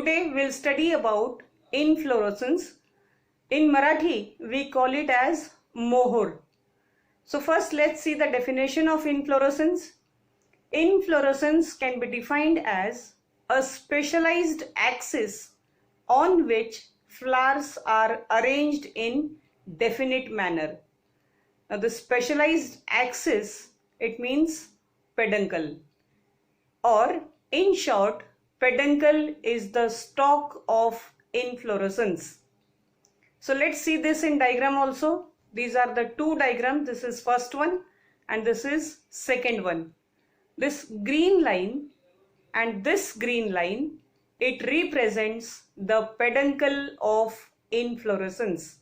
Today we'll study about inflorescence. In Marathi we call it as mohor. So first let's see the definition of inflorescence. Inflorescence can be defined as a specialized axis on which flowers are arranged in definite manner. Now the specialized axis, it means peduncle, or in short, peduncle is the stalk of inflorescence. So let's see this in diagram also. These are the two diagrams. This is first one and this is second one. This green line and this green line, it represents the peduncle of inflorescence.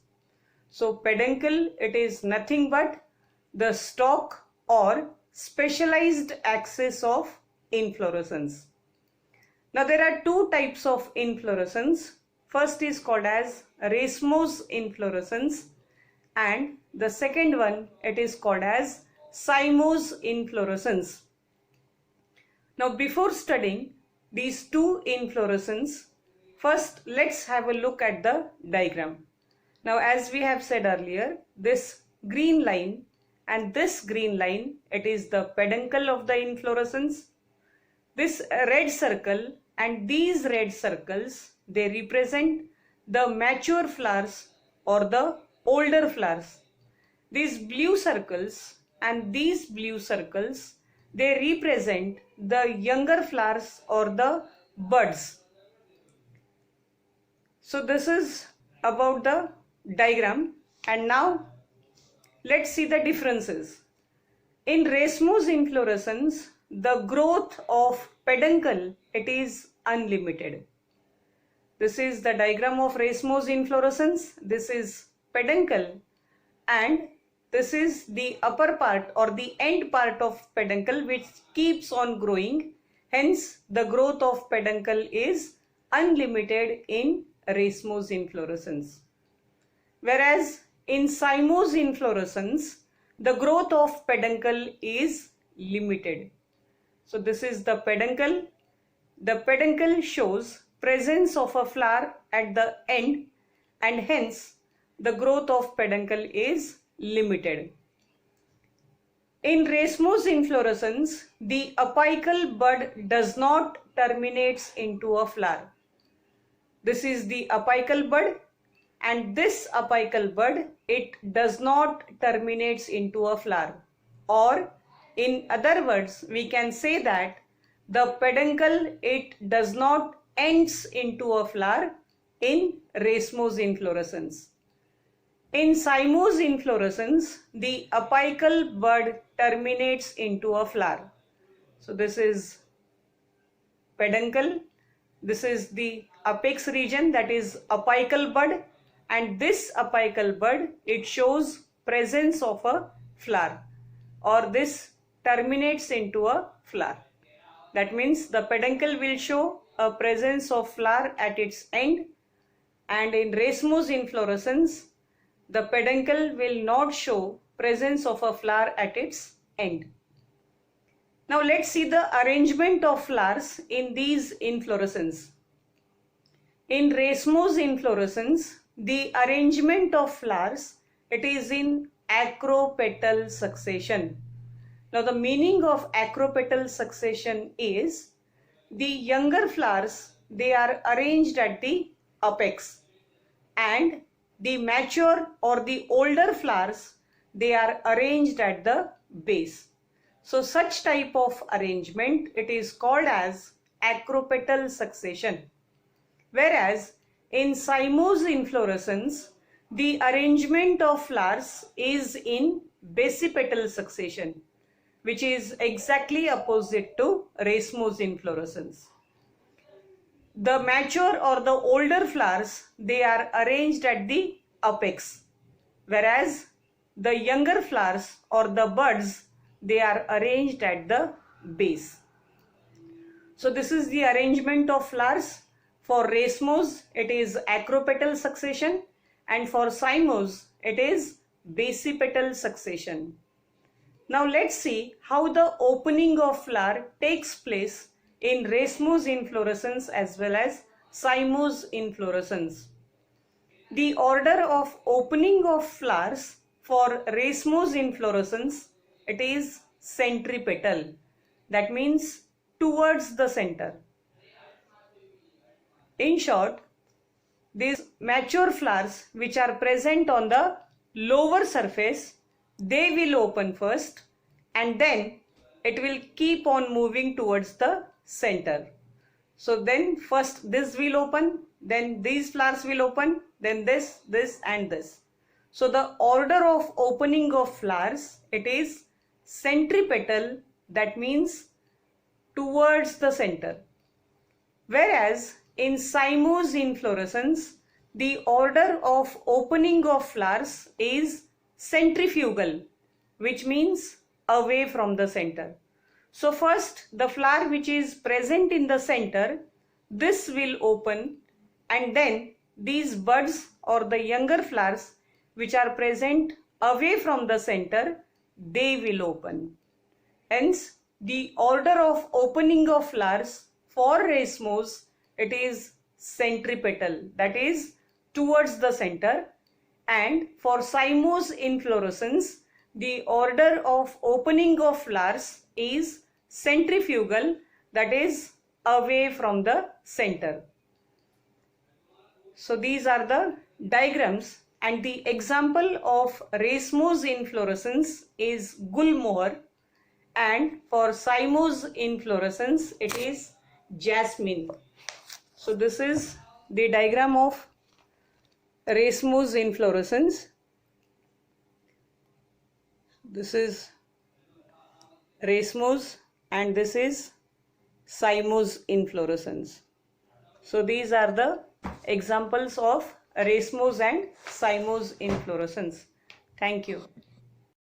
So peduncle, it is nothing but the stalk or specialized axis of inflorescence. Now there are two types of inflorescence. First is called as racemose inflorescence and the second one, it is called as cymose inflorescence. Now before studying these two inflorescence, first let's have a look at the diagram. Now as we have said earlier, this green line and this green line, it is the peduncle of the inflorescence. This red circle and these red circles, they represent the mature flowers or the older flowers. These blue circles and these blue circles, they represent the younger flowers or the buds. So this is about the diagram, and now let's see the differences. In racemose inflorescence, the growth of peduncle, it is unlimited. This is the diagram of racemose inflorescence. This is peduncle and this is the upper part or the end part of peduncle which keeps on growing. Hence the growth of peduncle is unlimited in racemose inflorescence. Whereas in cymose inflorescence, the growth of peduncle is limited. So this is the peduncle. The peduncle shows presence of a flower at the end and hence the growth of peduncle is limited. In racemose inflorescence, the apical bud does not terminates into a flower. This is the apical bud and this apical bud, it does not terminates into a flower, or in other words we can say that the peduncle, it does not ends into a flower in racemose inflorescence. In cymose inflorescence, the apical bud terminates into a flower. So this is peduncle, this is the apex region, that is apical bud, and this apical bud, it shows presence of a flower, or this terminates into a flower. That means the peduncle will show a presence of flower at its end, and in racemose inflorescence, the peduncle will not show presence of a flower at its end. Now let's see the arrangement of flowers in these inflorescence. In racemose inflorescence, the arrangement of flowers, it is in acropetal succession. Now the meaning of acropetal succession is the younger flowers, they are arranged at the apex and the mature or the older flowers, they are arranged at the base. So such type of arrangement, it is called as acropetal succession. Whereas in cymose inflorescence, the arrangement of flowers is in basipetal succession, which is exactly opposite to racemose inflorescence. The mature or the older flowers, they are arranged at the apex, whereas the younger flowers or the buds, they are arranged at the base. So this is the arrangement of flowers. For racemose, it is acropetal succession, and for cymose, it is basipetal succession. Now let's see how the opening of flower takes place in racemose inflorescence as well as cymose inflorescence. The order of opening of flowers for racemose inflorescence, it is centripetal. That means towards the center. In short, these mature flowers which are present on the lower surface, they will open first and then it will keep on moving towards the center. So then first this will open, then these flowers will open, then this and this. So the order of opening of flowers, it is centripetal, that means towards the center. Whereas in cymose inflorescence, the order of opening of flowers is centrifugal, which means away from the center. So first the flower which is present in the center, this will open, and then these buds or the younger flowers which are present away from the center, they will open. Hence the order of opening of flowers for racemose, it is centripetal, that is towards the center, and for cymose inflorescence, the order of opening of flowers is centrifugal, that is away from the center. So these are the diagrams, and the example of racemose inflorescence is gulmohar, and for cymose inflorescence it is jasmine. So this is the diagram of racemose inflorescence. This is racemose and this is cymose inflorescence. So these are the examples of racemose and cymose inflorescence. Thank you.